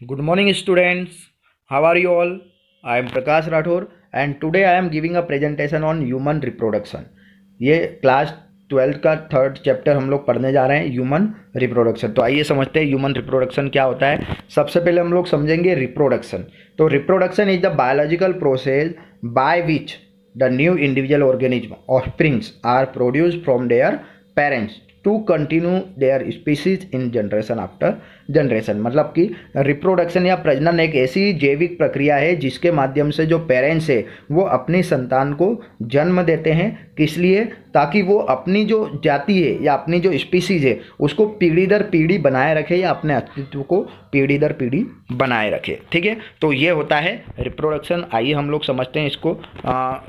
Good morning, students. How are you all? I am Prakash Rathore and today I am giving a presentation on human reproduction. ये class 12 का third chapter हम लोग पढ़ने जा रहे हैं, ह्यूमन रिप्रोडक्शन। तो आइए समझते हैं ह्यूमन रिप्रोडक्शन क्या होता है। सबसे पहले हम लोग समझेंगे रिप्रोडक्शन। तो reproduction is the biological process by which the new individual organism offsprings are produced from their parents to continue their species in generation after generation. मतलब कि रिप्रोडक्शन या प्रजनन एक ऐसी जैविक प्रक्रिया है जिसके माध्यम से जो पेरेंट्स है वो अपनी संतान को जन्म देते हैं। किस लिए? ताकि वो अपनी जो जाति है या अपनी जो स्पीसीज है उसको पीढ़ी दर पीढ़ी बनाए रखे या अपने अस्तित्व को पीढ़ी दर पीढ़ी बनाए रखे। ठीक है, तो ये होता है रिप्रोडक्शन। आइए हम लोग समझते हैं इसको।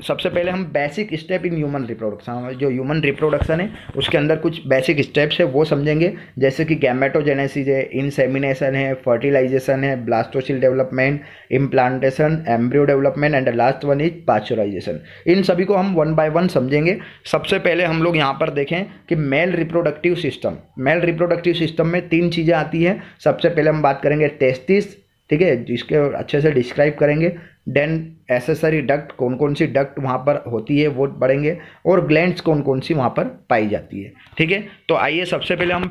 सबसे पहले हम basic step in human reproduction, जो ह्यूमन रिप्रोडक्शन है उसके अंदर कुछ बेसिक स्टेप्स है वो समझेंगे। जैसे कि गैमेटोजेनेसिस है, इंसेमिनेशन है, फर्टिलाइजेशन है, blastocoel development, implantation, embryo development and last one is pasteurization. इन सभी को हम वन बाय वन समझेंगे। सबसे पहले हम लोग यहाँ पर देखें कि mail reproductive system. Mail reproductive system में तीन चीज़ें आती हैं। सबसे पहले हम बात करेंगे टेस्टिस, ठीक है, जिसके अच्छे से डिस्क्राइब करेंगे। देन एसेसरी डक्ट, कौन कौन सी डक्ट वहाँ पर होती है वो पढ़ेंगे, और ग्लैंड्स कौन कौन सी वहाँ पर पाई जाती है। ठीक है, तो आइए सबसे पहले हम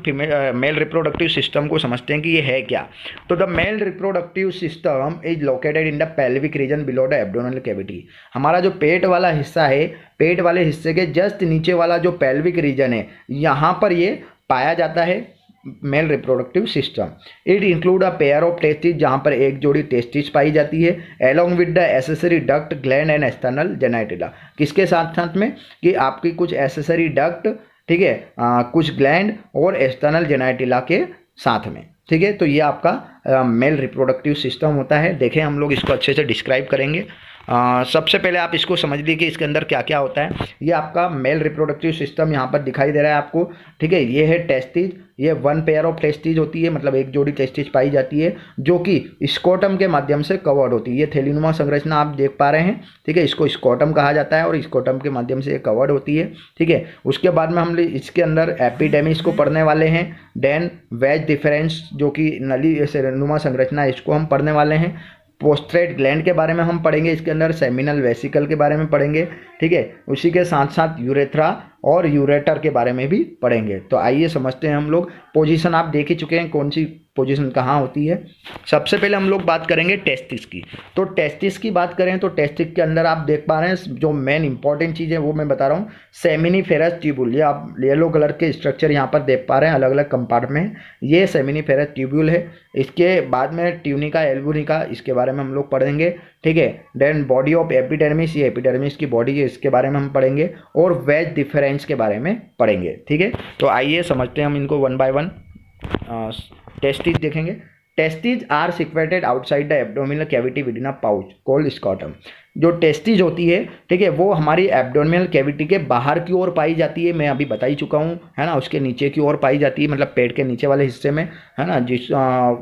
मेल रिप्रोडक्टिव सिस्टम को समझते हैं कि ये है क्या। तो the mail reproductive system is located in the pelvic region below the abdominal cavity. हमारा जो पेट वाला हिस्सा है, पेट वाले हिस्से के जस्ट नीचे वाला जो पेल्विक रीजन है, यहाँ पर ये पाया जाता है male reproductive system. It include a pair of testis, जहाँ पर एक जोड़ी टेस्टिस पाई जाती है, along with the accessory duct, gland and external genitalia. किसके साथ साथ में कि आपकी कुछ एसेसरी डक्ट, ठीक है, कुछ ग्लैंड और एक्सटर्नल जेनाइटिला के साथ में। ठीक है, तो ये आपका मेल रिप्रोडक्टिव सिस्टम होता है। देखें हम लोग इसको अच्छे से डिस्क्राइब करेंगे। सबसे पहले आप इसको समझ लीजिए कि इसके अंदर क्या क्या होता है। ये आपका मेल रिप्रोडक्टिव सिस्टम यहाँ पर दिखाई दे रहा है आपको। ठीक है, ये है टेस्टिस, ये वन पेयर ऑफ टेस्टिस होती है, मतलब एक जोड़ी टेस्टिस पाई जाती है जो कि स्कोटम के माध्यम से कवर्ड होती है। ये थैलीनुमा संरचना आप देख पा रहे हैं। ठीक है, इसको स्कोटम कहा जाता है और स्कोटम के माध्यम से ये कवर्ड होती है। ठीक है, उसके बाद में हम इसके अंदर एपिडेमिस को पढ़ने वाले हैं। देन वेज डिफरेंस, जो कि नली नुमा संरचना, इसको हम पढ़ने वाले हैं। पोस्ट्रेट ग्लैंड के बारे में हम पढ़ेंगे, इसके अंदर सेमिनल वेसिकल के बारे में पढ़ेंगे। ठीक है, उसी के साथ साथ यूरेथ्रा और यूरेटर के बारे में भी पढ़ेंगे। तो आइए समझते हैं हम लोग। पोजीशन आप देख ही चुके हैं, कौन सी पोजीशन कहाँ होती है। सबसे पहले हम लोग बात करेंगे टेस्टिस की। तो टेस्टिस की बात करें तो टेस्टिस के अंदर आप देख पा रहे हैं जो मेन इंपॉर्टेंट चीज़ है वो मैं बता रहा हूँ। सेमिनिफेरस ट्यूब्यूल, ये आप येलो कलर के स्ट्रक्चर यहाँ पर देख पा रहे हैं, अलग अलग कंपार्टमेंट। ये सेमिनिफेरस ट्यूब्यूल है। इसके बाद में ट्यूनिका एल्बुनिका, इसके बारे में हम लोग पढ़ेंगे। ठीक है, देन बॉडी ऑफ एपिडर्मिस, ये एपिडर्मिस की बॉडी है, इसके बारे में हम पढ़ेंगे, और वेज डिफरेंस के बारे में पढ़ेंगे। ठीक है, तो आइए समझते हैं हम इनको वन बाय वन। टेस्टिस देखेंगे। Testis are situated outside the abdominal cavity within a pouch called scrotum. जो टेस्टिस होती है, ठीक है, वो हमारी एब्डोमिनल कैविटी के बाहर की ओर पाई जाती है। मैं अभी बता ही चुका हूँ, है ना, उसके नीचे की ओर पाई जाती है, मतलब पेट के नीचे वाले हिस्से में, है ना,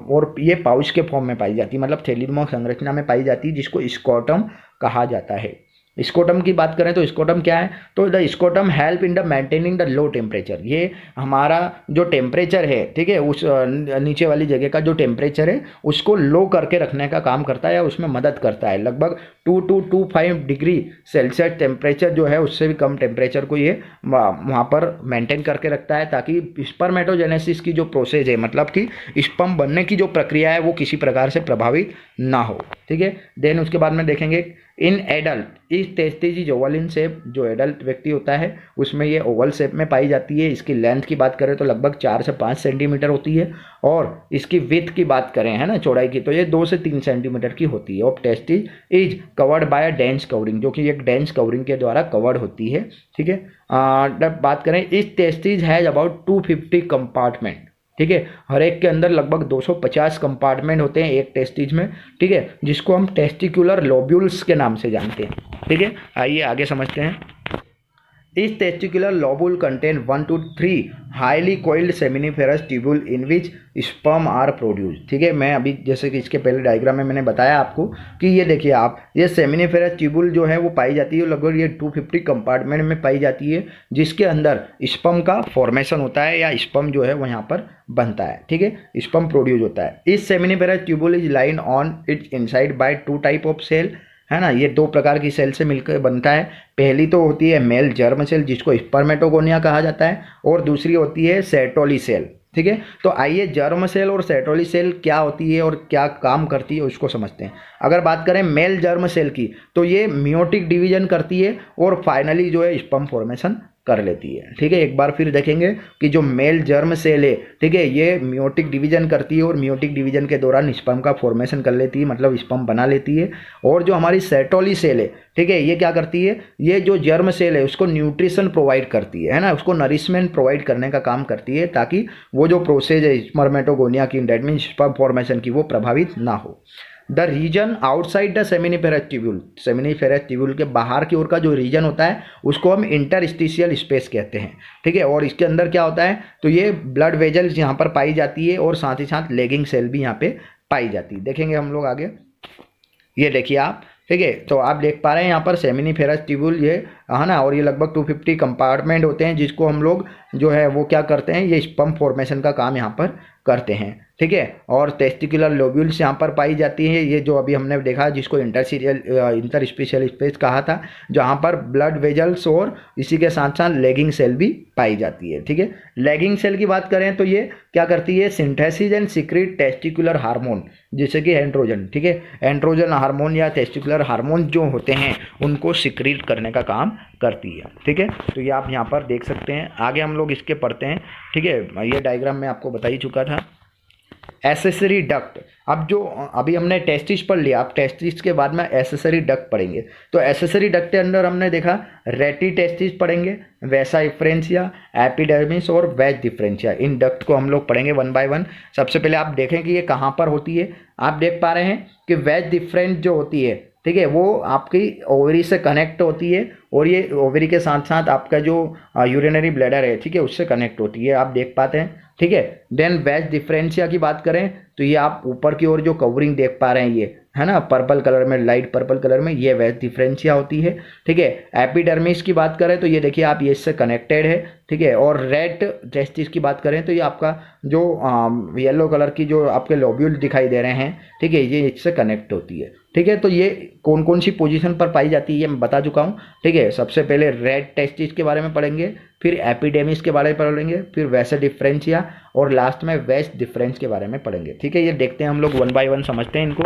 और ये पाउच के फॉर्म में पाई जाती है, मतलब थैलीनुमा संरचना में पाई जाती है, जिसको स्कॉटम कहा जाता है। स्कोटम की बात करें तो स्कोटम क्या है? तो the scrotum help in the maintaining the low temperature. ये हमारा जो टेम्परेचर है, ठीक है, उस नीचे वाली जगह का जो टेम्परेचर है उसको लो करके रखने का काम करता है या उसमें मदद करता है। लगभग 2 to 25 डिग्री सेल्सियस टेम्परेचर जो है उससे भी कम टेम्परेचर को ये वहाँ पर मेंटेन करके रखता है, ताकि स्पर्मेटोजेनेसिस की जो प्रोसेस है, मतलब कि स्पर्म बनने की जो प्रक्रिया है वो किसी प्रकार से प्रभावित ना हो। ठीक है, देन उसके बाद में देखेंगे इन एडल्ट इस testis is oval in shape. जो एडल्ट व्यक्ति होता है उसमें ये ओवल शेप में पाई जाती है। इसकी लेंथ की बात करें तो लगभग 4 से 5 सेंटीमीटर होती है, और इसकी विड्थ की बात करें, है ना, चौड़ाई की, तो ये 2 से 3 सेंटीमीटर की होती है। और testis is covered by a dense covering, जो कि एक डेंस कवरिंग के द्वारा कवर्ड होती है। ठीक है, जब बात करें इस टेस्टिस हैज अबाउट 250 कंपार्टमेंट। ठीक है, हर एक के अंदर लगभग 250 कंपार्टमेंट होते हैं एक टेस्टिस में। ठीक है, जिसको हम टेस्टिकुलर लोब्यूल्स के नाम से जानते हैं। ठीक है, आइए आगे समझते हैं। इस testicular lobule contain 1 to 3 highly coiled seminiferous tubule in which sperm are produce. ठीक है, मैं अभी जैसे कि इसके पहले डायग्राम में मैंने बताया आपको कि ये देखिए आप, ये सेमिनिफेरस ट्यूबुल जो है वो पाई जाती है लगभग ये 250 कंपार्टमेंट में पाई जाती है, जिसके अंदर स्पर्म का फॉर्मेशन होता है या स्पर्म जो है वो यहाँ पर बनता है। ठीक है, स्पर्म प्रोड्यूस होता है। इस seminiferous tubule is line on its inside by 2 type of cell, है ना। ये 2 प्रकार की सेल से मिलकर बनता है। पहली तो होती है मेल जर्म सेल जिसको स्पर्मेटोगोनिया कहा जाता है, और दूसरी होती है सेटोली सेल। ठीक है, तो आइए जर्म सेल और सेटोली सेल क्या होती है और क्या काम करती है उसको समझते हैं। अगर बात करें मेल जर्म सेल की, तो ये मियोटिक डिवीजन करती है और फाइनली जो है स्पर्म फॉर्मेशन कर लेती है। ठीक है, एक बार फिर देखेंगे कि जो मेल जर्म सेल है, ठीक है, ये मियोटिक डिवीजन करती है और मियोटिक डिवीजन के दौरान स्पर्म का फॉर्मेशन कर लेती है, मतलब स्पर्म बना लेती है। और जो हमारी सेटोली सेल है, ठीक है, ये क्या करती है, ये जो जर्म सेल है उसको न्यूट्रिशन प्रोवाइड करती है ना, उसको नरिशमेंट प्रोवाइड करने का काम करती है ताकि वो जो प्रोसेस है स्पर्मेटोगोनिया की, दैट मीन्स स्पर्म फॉर्मेशन की, वो प्रभावित ना हो। The reason outside the seminiferous tubule, seminiferous tubule के बाहर की ओर का जो रीजन होता है उसको हम इंटरस्टिशियल स्पेस कहते हैं। ठीक है, और इसके अंदर क्या होता है, तो ये ब्लड वेजल्स यहाँ पर पाई जाती है और साथ ही साथ लेगिंग सेल भी यहाँ पे पाई जाती है। देखेंगे हम लोग आगे, ये देखिए आप। ठीक है, तो आप देख पा रहे हैं यहाँ पर सेमिनिफेरस ट्यूब्यूल ये, है ना, और ये लगभग 250 कंपार्टमेंट होते हैं जिसको हम लोग जो है वो क्या करते हैं, ये स्पर्म फॉर्मेशन का काम यहाँ पर करते हैं। ठीक है, और टेस्टिकुलर लोब्यूल्स यहाँ पर पाई जाती है, ये जो अभी हमने देखा जिसको इंटरस्पेशियल स्पेस कहा था, जहाँ पर ब्लड वेजल्स और इसी के साथ साथ लेगिंग सेल भी पाई जाती है। ठीक है, लेगिंग सेल की बात करें तो ये क्या करती है, synthesis and secret testicular hormone, जैसे कि एंड्रोजन। ठीक है, एंड्रोजन हार्मोन या टेस्टिकुलर हार्मोन जो होते हैं उनको सीक्रेट करने का काम करती है। ठीक है, तो ये आप यहाँ पर देख सकते हैं। आगे हम लोग इसके पढ़ते हैं। ठीक है, ये डायग्राम मैं आपको बता ही चुका था। एसेसरी डक्ट, अब जो अभी हमने टेस्टिस पढ़ लिया, अब टेस्टिस के बाद में एसेसरी डक्ट पढ़ेंगे। तो एसेसरी डक्ट के अंदर हमने देखा रेटी टेस्टिस पढ़ेंगे, वैसा डिफरेंशिया, एपिडर्मिस और वेज डिफरेंशिया। इन डक्ट को हम लोग पढ़ेंगे 1 by 1। सबसे पहले आप देखें कि ये कहाँ पर होती है। आप देख पा रहे हैं कि वेज डिफरेंस जो होती है, ठीक है, वो आपकी ओवरी से कनेक्ट होती है और ये ओवरी के साथ साथ आपका जो यूरिनरी ब्लैडर है, ठीक है, उससे कनेक्ट होती है, आप देख पाते हैं। ठीक है, देन वेज डिफरेंशिया की बात करें तो ये आप ऊपर की ओर जो कवरिंग देख पा रहे हैं, ये है ना, पर्पल कलर में, लाइट पर्पल कलर में, ये वेज डिफरेंशिया होती है। ठीक है, एपिडर्मिस की बात करें तो ये देखिए आप, ये इससे कनेक्टेड है। ठीक है, और रेड टेस्टिस की बात करें तो ये आपका जो येलो कलर की जो आपके लोब्यूल दिखाई दे रहे हैं, ठीक है, ये इससे कनेक्ट होती है। ठीक है, तो ये कौन कौन सी पोजीशन पर पाई जाती है ये मैं बता चुका हूँ। ठीक है, सबसे पहले रेड टेस्टिस के बारे में पढ़ेंगे, फिर एपिडेमिस के बारे में पढ़ेंगे, फिर वैसे डिफरेंशिया और लास्ट में वेज डिफरेंस के बारे में पढ़ेंगे। ठीक है, ये देखते हैं हम लोग 1 by 1 समझते हैं इनको।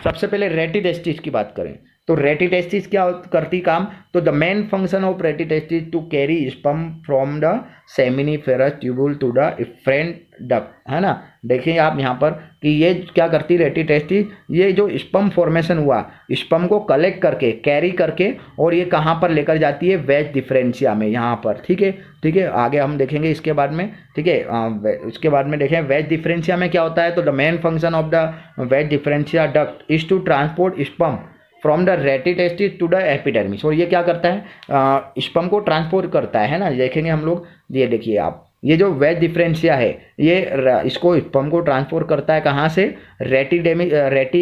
सबसे पहले रेटी टेस्टिस की बात करें तो रेटी टेस्टिस क्या करती काम, तो the main function of rete testis to carry sperm from the seminiferous tubule to the efferent duct, है ना। देखिए आप यहाँ पर कि ये क्या करती रेटी टेस्टिस, ये जो स्पर्म फॉर्मेशन हुआ, स्पर्म को कलेक्ट करके, कैरी करके, और ये कहाँ पर लेकर जाती है, वेज डिफरेंशिया में, यहाँ पर। ठीक है, ठीक है, आगे हम देखेंगे इसके बाद में। ठीक है, उसके बाद में देखें वेज डिफरेंशिया में क्या होता है, तो the main function of the vas deferentia duct is to transport sperm from the rete testis to the epidermis. और ये क्या करता है, स्पर्म को ट्रांसपोर्ट करता है ना, देखेंगे हम लोग। ये देखिए आप, ये जो वेज डिफरेंशिया है, ये इसको स्पर्म को ट्रांसपोर्ट करता है कहाँ से, रेटी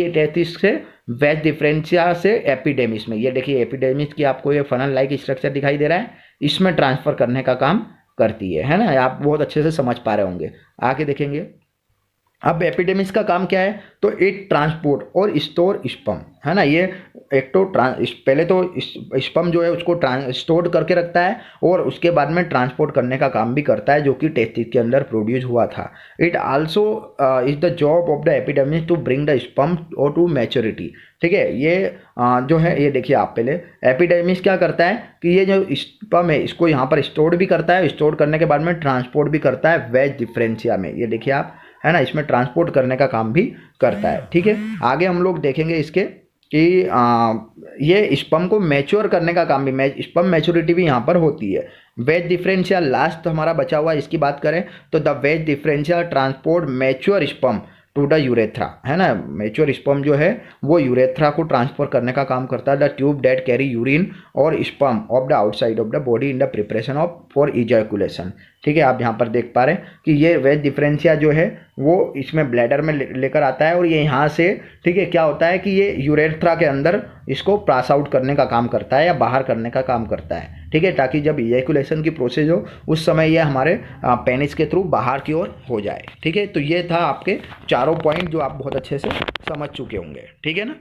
टेस्टिस से वेज डिफरेंशिया से एपिडेमिस में। ये देखिए एपिडेमिस की आपको ये फनल लाइक स्ट्रक्चर दिखाई दे रहा है, इसमें ट्रांसफर करने का काम करती है ना। आप बहुत अच्छे से समझ पा रहे होंगे। आगे देखेंगे अब एपिडेमिस का काम क्या है, तो इट ट्रांसपोर्ट और स्टोर स्पर्म, है ना। ये एक तो पहले तो स्पर्म जो है उसको स्टोर करके रखता है और उसके बाद में ट्रांसपोर्ट करने का काम भी करता है, जो कि टेस्टिस के अंदर प्रोड्यूस हुआ था। It also is the job of the epididymis to bring the sperm और टू मैच्योरिटी। ठीक है, ये जो है, ये देखिए आप पहले एपिडेमिस क्या करता है कि ये जो स्पर्म है इसको यहाँ पर स्टोर भी करता है, स्टोर करने के बाद में ट्रांसपोर्ट भी करता है वेज डिफरेंशिया में। ये देखिए आप, है ना, इसमें ट्रांसपोर्ट करने का काम भी करता है। ठीक है, आगे हम लोग देखेंगे इसके कि ये स्पर्म को मैच्योर करने का काम भी, स्पर्म मैच्योरिटी भी यहाँ पर होती है। वेज डिफरेंशियल लास्ट हमारा बचा हुआ, इसकी बात करें तो the vas deferential transport mature sperm to the urethra, है ना। मैच्योर स्पर्म जो है वो यूरेथ्रा को ट्रांसफर करने का काम करता है, the tube that carry urine और sperm of the outside of the body in the preparation of for ejaculation. ठीक है, आप यहाँ पर देख पा रहे हैं कि ये वेज डिफरेंशिया जो है वो इसमें ब्लैडर में लेकर आता है और ये यहाँ से, ठीक है, क्या होता है कि ये यूरेथ्रा के अंदर इसको पास आउट करने का काम करता है या बाहर करने का काम करता है। ठीक है, ताकि जब इजैकुलेशन की प्रोसेस हो उस समय ये हमारे पेनिस के थ्रू बाहर की ओर हो जाए। ठीक है, तो ये था आपके चारों पॉइंट जो आप बहुत अच्छे से समझ चुके होंगे। ठीक है ना।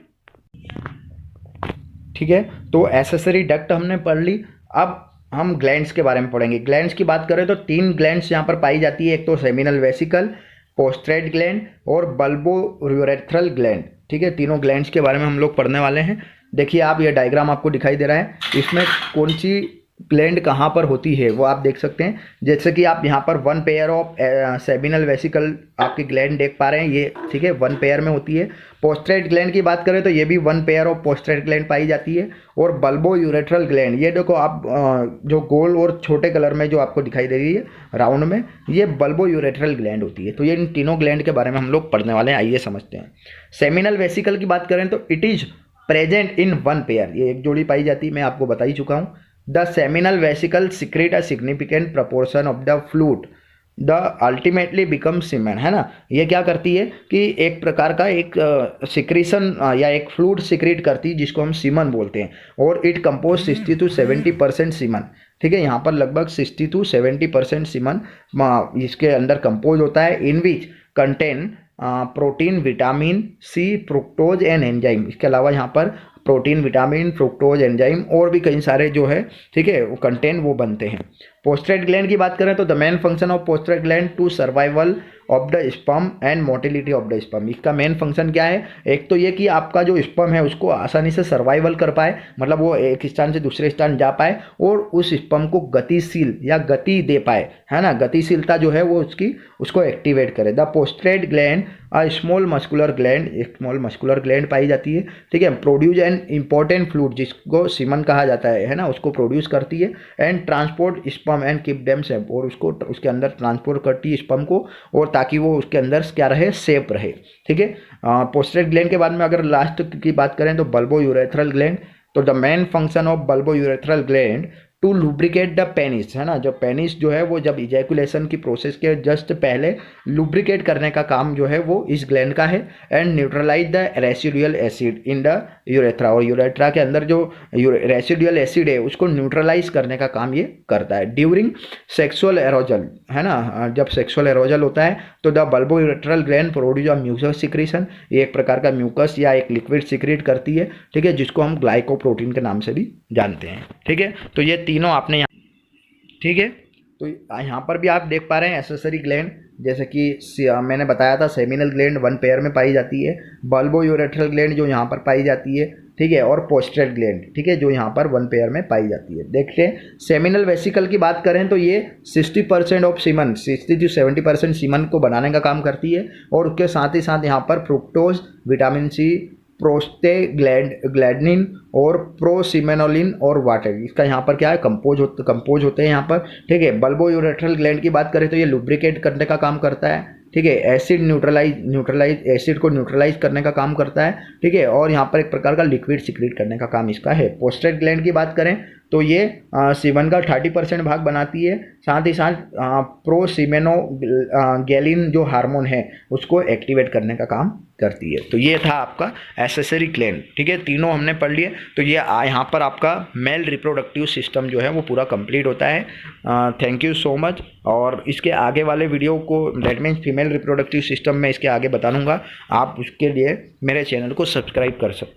ठीक है, तो एक्सेसरी डक्ट हमने पढ़ ली। अब हम ग्लैंड्स के बारे में पढ़ेंगे। ग्लैंड्स की बात करें तो 3 ग्लैंड्स यहाँ पर पाई जाती है, एक तो सेमिनल वेसिकल, पोस्ट्रेट ग्लैंड और बल्बोयूरेथ्रल ग्लैंड। ठीक है, तीनों ग्लैंड्स के बारे में हम लोग पढ़ने वाले हैं। देखिए आप, ये डायग्राम आपको दिखाई दे रहा है, इसमें कौन सी ग्लैंड कहाँ पर होती है वो आप देख सकते हैं। जैसे कि आप यहाँ पर 1 पेयर ऑफ सेमिनल वेसिकल आपकी ग्लैंड देख पा रहे हैं, ये ठीक है 1 पेयर में होती है। पोस्ट्रेट ग्लैंड की बात करें तो ये भी 1 पेयर ऑफ पोस्ट्रेट ग्लैंड पाई जाती है। और बल्बोयूरेथ्रल ग्लैंड, ये देखो आप जो गोल और छोटे कलर में जो आपको दिखाई दे रही है राउंड में, ये बल्बोयूरेथ्रल ग्लैंड होती है। तो ये इन तीनों ग्लैंड के बारे में हम लोग पढ़ने वाले हैं, आइए समझते हैं। सेमिनल वेसिकल की बात करें तो it is present in 1 pair, ये एक जोड़ी पाई जाती है, मैं आपको बता ही चुका हूँ। The seminal vesicle secrete a significant proportion of the fluid the ultimately become semen, है ना। ये क्या करती है कि एक प्रकार का एक सिक्रीशन या एक फ्लूइड सिक्रेट करती है जिसको हम सीमन बोलते हैं, और इट कंपोज 60 to 70% सीमन। ठीक है, यहाँ पर लगभग 60 to 70% सीमन इसके अंदर कंपोज होता है, in which contain protein, vitamin C, fructose and enzyme. इसके अलावा यहाँ पर प्रोटीन, विटामिन, फ्रुक्टोज, एंजाइम और भी कई सारे जो है, ठीक है, वो कंटेंट वो बनते हैं। पोस्ट्रेट ग्लैंड की बात करें तो द मेन फंक्शन ऑफ पोस्ट्रेट gland to survival of the sperm and motility of the sperm. इसका मेन फंक्शन क्या है? एक तो ये कि आपका जो स्पर्म है उसको आसानी से सर्वाइवल कर पाए, मतलब वो एक स्थान से दूसरे स्थान जा पाए और उस स्पर्म को गतिशील या गति दे पाए, है ना, गतिशीलता जो है वो उसको एक्टिवेट करे। द पोस्ट्रेट gland a small muscular gland, एक स्मॉल मस्कुलर ग्लैंड पाई जाती है, ठीक है, प्रोड्यूस एन इंपॉर्टेंट फ्लूइड जिसको सीमन कहा जाता है ना, उसको प्रोड्यूस करती है, and transport sperm and keep them safe, और उसको उसके अंदर ट्रांसपोर्ट करती है स्पर्म को, और ताकि वो उसके अंदर क्या रहे, सेफ रहे। ठीक है, पोस्ट्रेट ग्लैंड के बाद में अगर लास्ट की बात करें तो बल्बोयूरेथ्रल ग्लैंड। तो the main function of bulbourethral gland to lubricate the penis, है ना, जो पेनिस जो है वो जब इजैकुलेशन की प्रोसेस के जस्ट पहले लुब्रिकेट करने का काम जो है वो इस ग्लैंड का है, and neutralise the residual acid in the urethra, और यूरेथ्रा के अंदर जो रेसिडुअल एसिड है उसको न्यूट्रलाइज करने का काम ये करता है ड्यूरिंग सेक्सुअल एरोजल, है ना। जब सेक्सुअल एरोजल होता है तो the bulbourethral gland produce a mucus secretion, ये एक प्रकार का म्यूकस या एक लिक्विड सिक्रेट करती है, ठीक है, जिसको हम ग्लाइकोप्रोटीन के नाम से भी जानते हैं। ठीक है, तो ये तीनों आपने यहाँ, ठीक है, तो यहाँ पर भी आप देख पा रहे हैं एक्सेसरी ग्लैंड, जैसे कि मैंने बताया था सेमिनल ग्लैंड 1 पेयर में पाई जाती है, बल्बोयूरेथ्रल ग्लैंड जो यहाँ पर पाई जाती है, ठीक है, और पोस्ट्रेट ग्लैंड, ठीक है, जो यहाँ पर 1 पेयर में पाई जाती है। देखते हैं सेमिनल वेसिकल की बात करें तो ये 60% ऑफ सीमन, 60 to 70% सीमन को बनाने का काम करती है, और उसके साथ ही साथ यहाँ पर फ्रुक्टोज, विटामिन सी, प्रोस्टेग्लैंडिन और प्रोसिमेनोलिन और वाटर, इसका यहाँ पर क्या है, कंपोज होते हैं यहाँ पर। ठीक है, बल्बोयूरेथ्रल ग्लैंड की बात करें तो ये लुब्रिकेट करने का काम करता है, ठीक है, एसिड को न्यूट्रलाइज करने का काम करता है, ठीक है, और यहाँ पर एक प्रकार का लिक्विड सिक्रेट करने का काम इसका है। पोस्ट्रेट ग्लैंड की बात करें तो ये सीमन का 30% भाग बनाती है, साथ ही साथ प्रोसिमेनोगेलिन जो हार्मोन है उसको एक्टिवेट करने का काम करती है। तो ये था आपका एक्सेसरी ग्लैंड, ठीक है, तीनों हमने पढ़ लिए। तो ये यहाँ पर आपका मेल रिप्रोडक्टिव सिस्टम जो है वो पूरा कंप्लीट होता है। Thank you so much. और इसके आगे वाले वीडियो को, that means female reproductive system में इसके आगे बता दूंगा, आप उसके लिए मेरे चैनल को सब्सक्राइब कर सकते हैं।